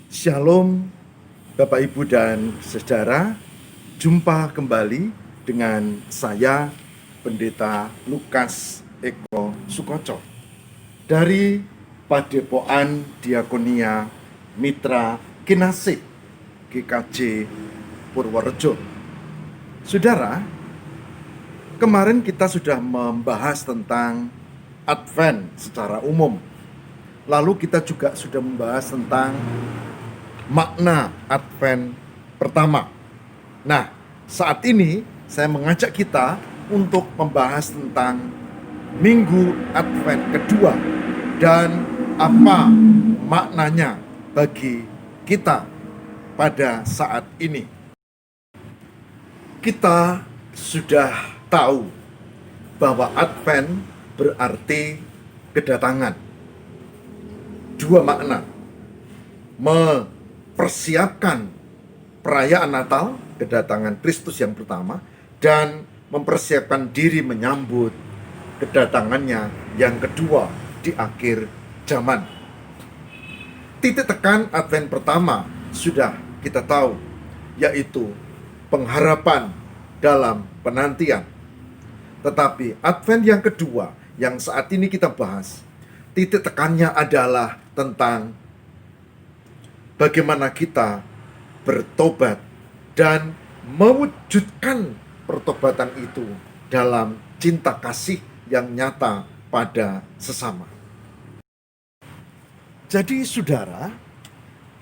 Shalom Bapak Ibu dan Saudara. Jumpa kembali dengan saya Pendeta Lukas Eko Sukoco dari Padepokan Diakonia Mitra Kinasih GKJ Purworejo. Saudara, kemarin kita sudah membahas tentang Advent secara umum. Lalu kita juga sudah membahas tentang makna Advent pertama. Nah, saat ini saya mengajak kita untuk membahas tentang Minggu Advent kedua dan apa maknanya bagi kita pada saat ini. Kita sudah tahu bahwa Advent berarti kedatangan. Dua makna: mempersiapkan perayaan Natal, kedatangan Kristus yang pertama, dan mempersiapkan diri menyambut kedatangannya yang kedua di akhir zaman. Titik tekan Advent pertama sudah kita tahu, yaitu pengharapan dalam penantian. Tetapi Advent yang kedua yang saat ini kita bahas, titik tekannya adalah tentang bagaimana kita bertobat dan mewujudkan pertobatan itu dalam cinta kasih yang nyata pada sesama. Jadi saudara,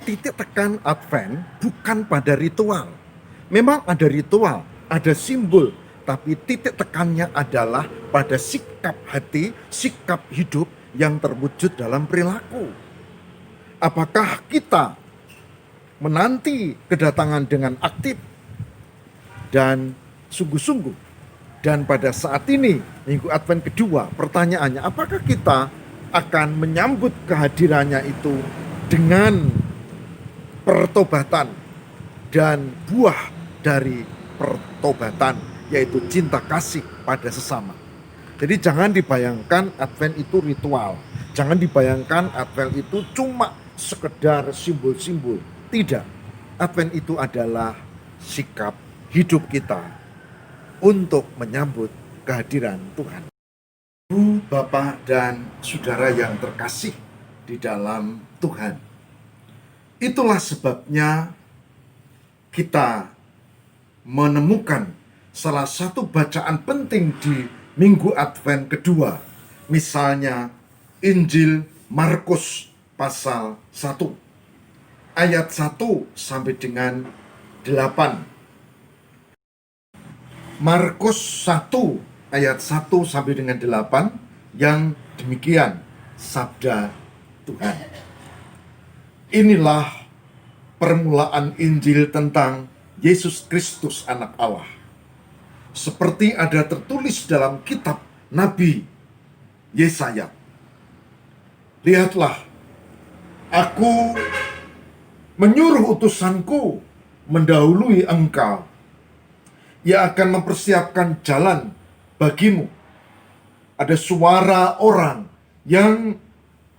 titik tekan Advent bukan pada ritual. Memang ada ritual, ada simbol, tapi titik tekannya adalah pada sikap hati, sikap hidup yang terwujud dalam perilaku. Apakah kita menanti kedatangan dengan aktif dan sungguh-sungguh? Dan pada saat ini, Minggu Advent kedua, pertanyaannya, apakah kita akan menyambut kehadirannya itu dengan pertobatan dan buah dari pertobatan, yaitu cinta kasih pada sesama. Jadi jangan dibayangkan Advent itu ritual. Jangan dibayangkan Advent itu cuma sekedar simbol-simbol. Tidak. Advent itu adalah sikap hidup kita untuk menyambut kehadiran Tuhan. Ibu, Bapak, dan Saudara yang terkasih di dalam Tuhan. Itulah sebabnya kita menemukan salah satu bacaan penting di Minggu Advent kedua. Misalnya Injil Markus pasal 1 ayat 1 sampai dengan 8. Markus 1 ayat 1 sampai dengan 8 yang demikian sabda Tuhan. Inilah permulaan Injil tentang Yesus Kristus anak Allah. Seperti ada tertulis dalam kitab Nabi Yesaya. Lihatlah, aku menyuruh utusanku mendahului engkau. Ia akan mempersiapkan jalan bagimu. Ada suara orang yang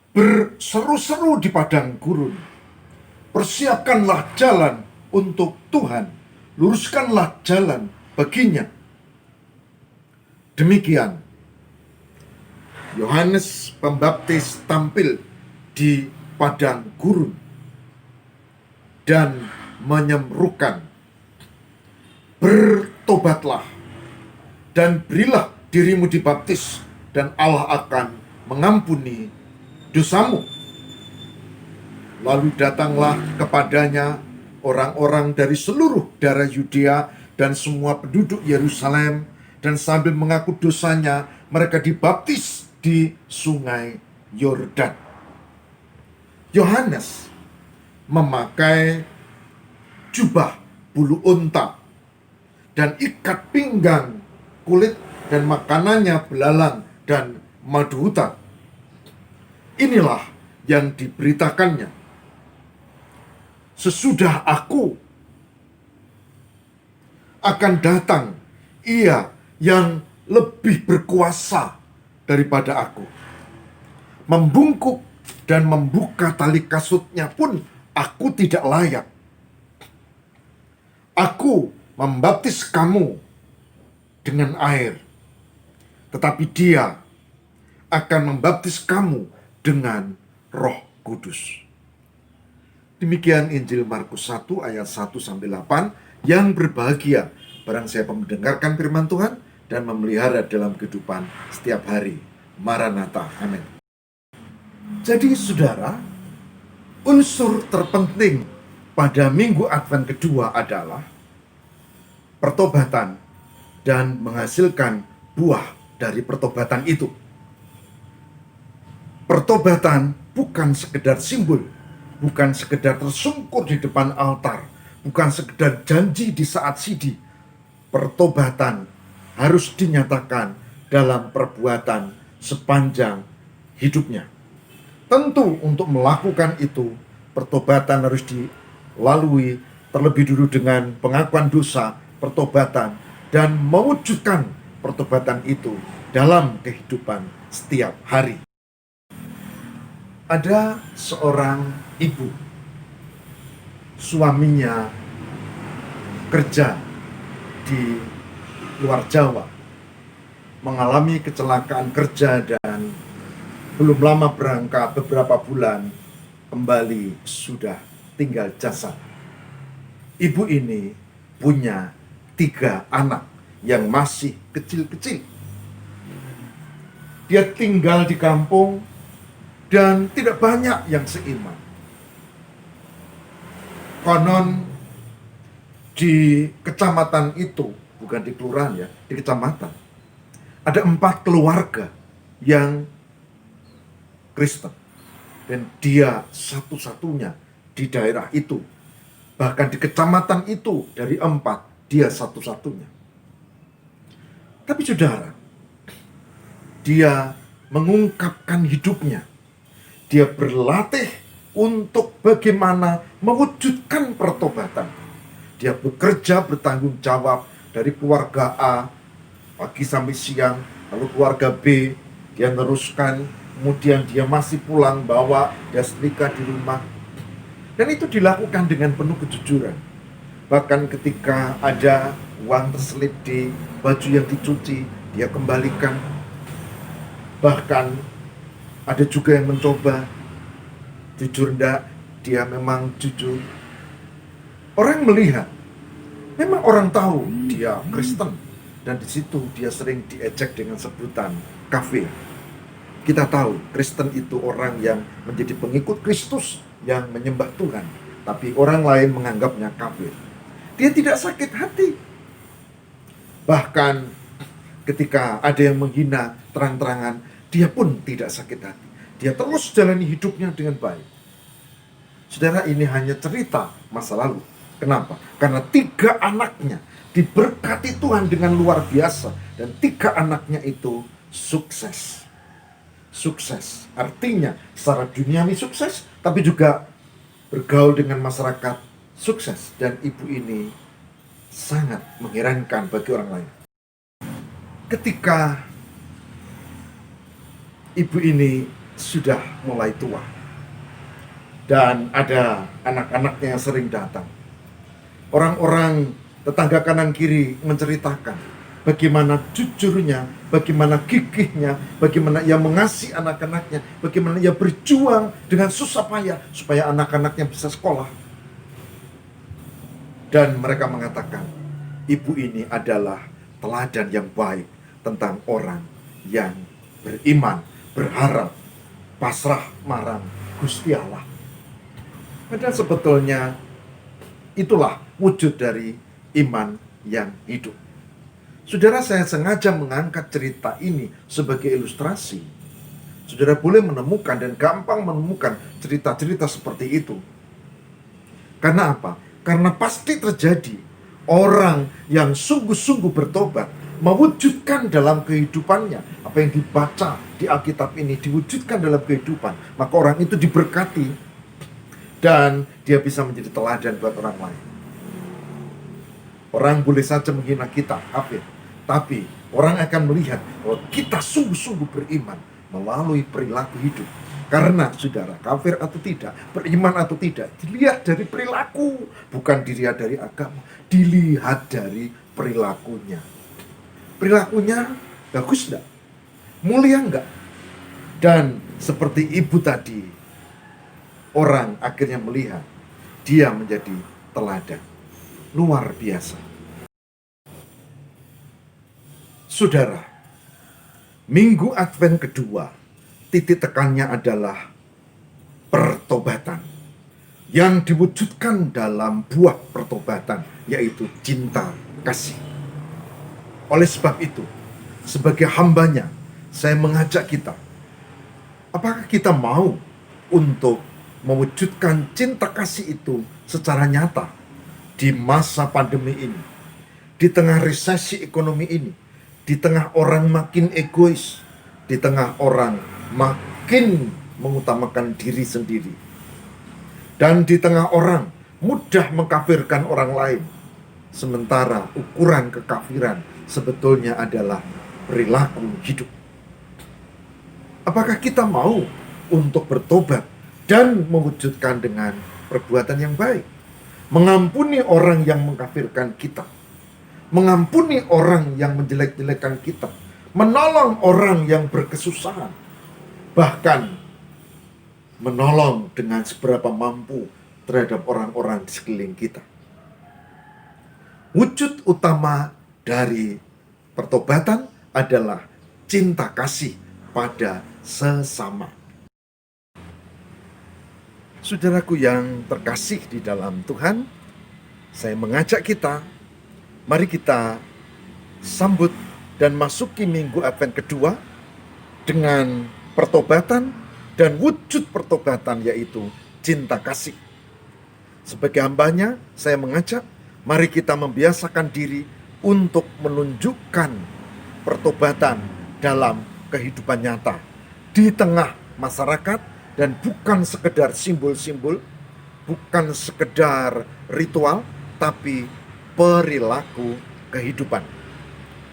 berseru-seru di padang gurun. Persiapkanlah jalan untuk Tuhan. Luruskanlah jalan baginya. Demikian Yohanes Pembaptis tampil di padang gurun dan menyerukan, bertobatlah dan berilah dirimu dibaptis, dan Allah akan mengampuni dosamu. Lalu datanglah kepadanya orang-orang dari seluruh daerah Yudea dan semua penduduk Yerusalem, dan sambil mengaku dosanya, mereka dibaptis di sungai Yordan. Yohanes memakai jubah bulu unta dan ikat pinggang kulit, dan makanannya belalang dan madu hutan. Inilah yang diberitakannya. Sesudah aku akan datang Ia yang lebih berkuasa daripada aku. Membungkuk dan membuka tali kasutnya pun Aku tidak layak. Aku membaptis kamu dengan air, tetapi Dia akan membaptis kamu dengan Roh Kudus. Demikian Injil Markus 1 ayat 1-8. Yang berbahagia barang siapa mendengarkan firman Tuhan dan memelihara dalam kehidupan setiap hari. Maranatha. Amin. Jadi saudara, unsur terpenting pada minggu Advent kedua adalah pertobatan dan menghasilkan buah dari pertobatan itu. Pertobatan bukan sekedar simbol, bukan sekedar tersungkur di depan altar, bukan sekedar janji di saat sidi. Pertobatan harus dinyatakan dalam perbuatan sepanjang hidupnya. Tentu untuk melakukan itu, pertobatan harus dilalui terlebih dulu dengan pengakuan dosa, pertobatan, dan mewujudkan pertobatan itu dalam kehidupan setiap hari. Ada seorang ibu, suaminya kerja di luar Jawa, mengalami kecelakaan kerja dan belum lama berangkat, beberapa bulan kembali sudah tinggal jasad. Ibu ini punya 3 anak yang masih kecil-kecil. Dia tinggal di kampung dan tidak banyak yang seiman. Konon di kecamatan itu, bukan di kelurahan ya, di kecamatan, ada 4 keluarga yang Kristen. Dan dia satu-satunya di daerah itu. Bahkan di kecamatan itu, dari 4, dia satu-satunya. Tapi saudara, dia mengungkapkan hidupnya. Dia berlatih untuk bagaimana mewujudkan pertobatan. Dia bekerja bertanggung jawab dari keluarga A, pagi sampai siang, lalu keluarga B, dia meneruskan, kemudian dia masih pulang bawa, dia setrika di rumah. Dan itu dilakukan dengan penuh kejujuran. Bahkan ketika ada uang terselip di baju yang dicuci, dia kembalikan. Bahkan ada juga yang mencoba, jujur enggak, dia memang jujur. Orang melihat, memang orang tahu dia Kristen. Dan di situ dia sering diejek dengan sebutan kafir. Kita tahu Kristen itu orang yang menjadi pengikut Kristus, yang menyembah Tuhan, tapi orang lain menganggapnya kafir. Dia tidak sakit hati. Bahkan ketika ada yang menghina terang-terangan, dia pun tidak sakit hati. Dia terus jalani hidupnya dengan baik. Saudara, ini hanya cerita masa lalu. Kenapa? Karena 3 anaknya diberkati Tuhan dengan luar biasa. Dan 3 anaknya itu sukses. Sukses artinya secara duniawi sukses, tapi juga bergaul dengan masyarakat sukses. Dan ibu ini sangat mengherankan bagi orang lain. Ketika ibu ini sudah mulai tua dan ada anak-anaknya yang sering datang, orang-orang tetangga kanan kiri menceritakan bagaimana jujurnya, bagaimana gigihnya, bagaimana ia mengasihi anak-anaknya, bagaimana ia berjuang dengan susah payah supaya anak-anaknya bisa sekolah. Dan mereka mengatakan, ibu ini adalah teladan yang baik tentang orang yang beriman, berharap, pasrah marang Gusti Allah. Padahal sebetulnya itulah wujud dari iman yang hidup. Saudara, saya sengaja mengangkat cerita ini sebagai ilustrasi. Saudara boleh menemukan dan gampang menemukan cerita-cerita seperti itu. Karena apa? Karena pasti terjadi orang yang sungguh-sungguh bertobat, mewujudkan dalam kehidupannya apa yang dibaca di Alkitab ini, diwujudkan dalam kehidupan. Maka orang itu diberkati dan dia bisa menjadi teladan buat orang lain. Orang boleh saja menghina kita, kafir, tapi orang akan melihat bahwa kita sungguh-sungguh beriman melalui perilaku hidup. Karena saudara, kafir atau tidak, beriman atau tidak, dilihat dari perilaku, bukan dilihat dari agama, dilihat dari perilakunya. Perilakunya bagus enggak? Mulia enggak? Dan seperti ibu tadi, orang akhirnya melihat dia menjadi teladan. Luar biasa. Saudara, Minggu Advent kedua, titik tekannya adalah pertobatan yang diwujudkan dalam buah pertobatan, yaitu cinta kasih. Oleh sebab itu, sebagai hambanya, saya mengajak kita, apakah kita mau untuk mewujudkan cinta kasih itu secara nyata di masa pandemi ini, di tengah resesi ekonomi ini, di tengah orang makin egois, di tengah orang makin mengutamakan diri sendiri, dan di tengah orang mudah mengkafirkan orang lain, sementara ukuran kekafiran sebetulnya adalah perilaku hidup. Apakah kita mau untuk bertobat dan mewujudkan dengan perbuatan yang baik, mengampuni orang yang mengkafirkan kita, mengampuni orang yang menjelek-jelekan kita, menolong orang yang berkesusahan, bahkan menolong dengan seberapa mampu terhadap orang-orang di sekeliling kita. Wujud utama dari pertobatan adalah cinta kasih pada sesama. Saudaraku yang terkasih di dalam Tuhan, saya mengajak kita, mari kita sambut dan masuki Minggu Advent kedua dengan pertobatan dan wujud pertobatan, yaitu cinta kasih. Sebagai hambanya, saya mengajak, mari kita membiasakan diri untuk menunjukkan pertobatan dalam kehidupan nyata di tengah masyarakat, dan bukan sekedar simbol-simbol, bukan sekedar ritual, tapi perilaku kehidupan.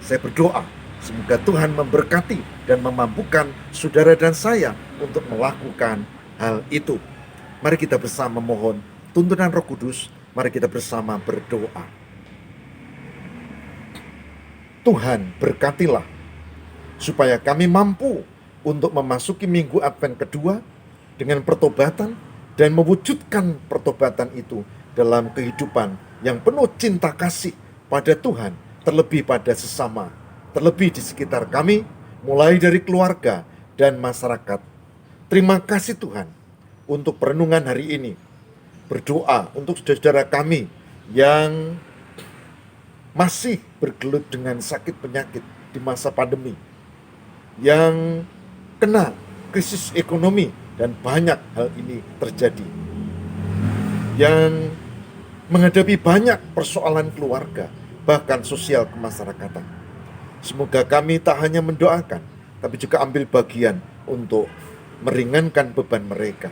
Saya berdoa semoga Tuhan memberkati dan memampukan saudara dan saya untuk melakukan hal itu. Mari kita bersama mohon tuntunan Roh Kudus, mari kita bersama berdoa. Tuhan, berkatilah supaya kami mampu untuk memasuki Minggu Advent kedua dengan pertobatan dan mewujudkan pertobatan itu dalam kehidupan yang penuh cinta kasih pada Tuhan, terlebih pada sesama, terlebih di sekitar kami, mulai dari keluarga dan masyarakat. Terima kasih Tuhan untuk perenungan hari ini. Berdoa untuk saudara-saudara kami yang masih bergelut dengan sakit penyakit di masa pandemi, yang kena krisis ekonomi, dan banyak hal ini terjadi, yang menghadapi banyak persoalan keluarga, bahkan sosial kemasyarakatan. Semoga kami tak hanya mendoakan, tapi juga ambil bagian untuk meringankan beban mereka,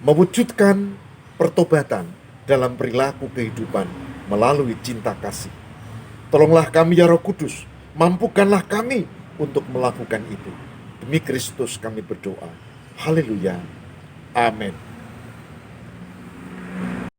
mewujudkan pertobatan dalam perilaku kehidupan melalui cinta kasih. Tolonglah kami ya Roh Kudus, mampukanlah kami untuk melakukan itu. Demi Kristus kami berdoa. Haleluya. Amin.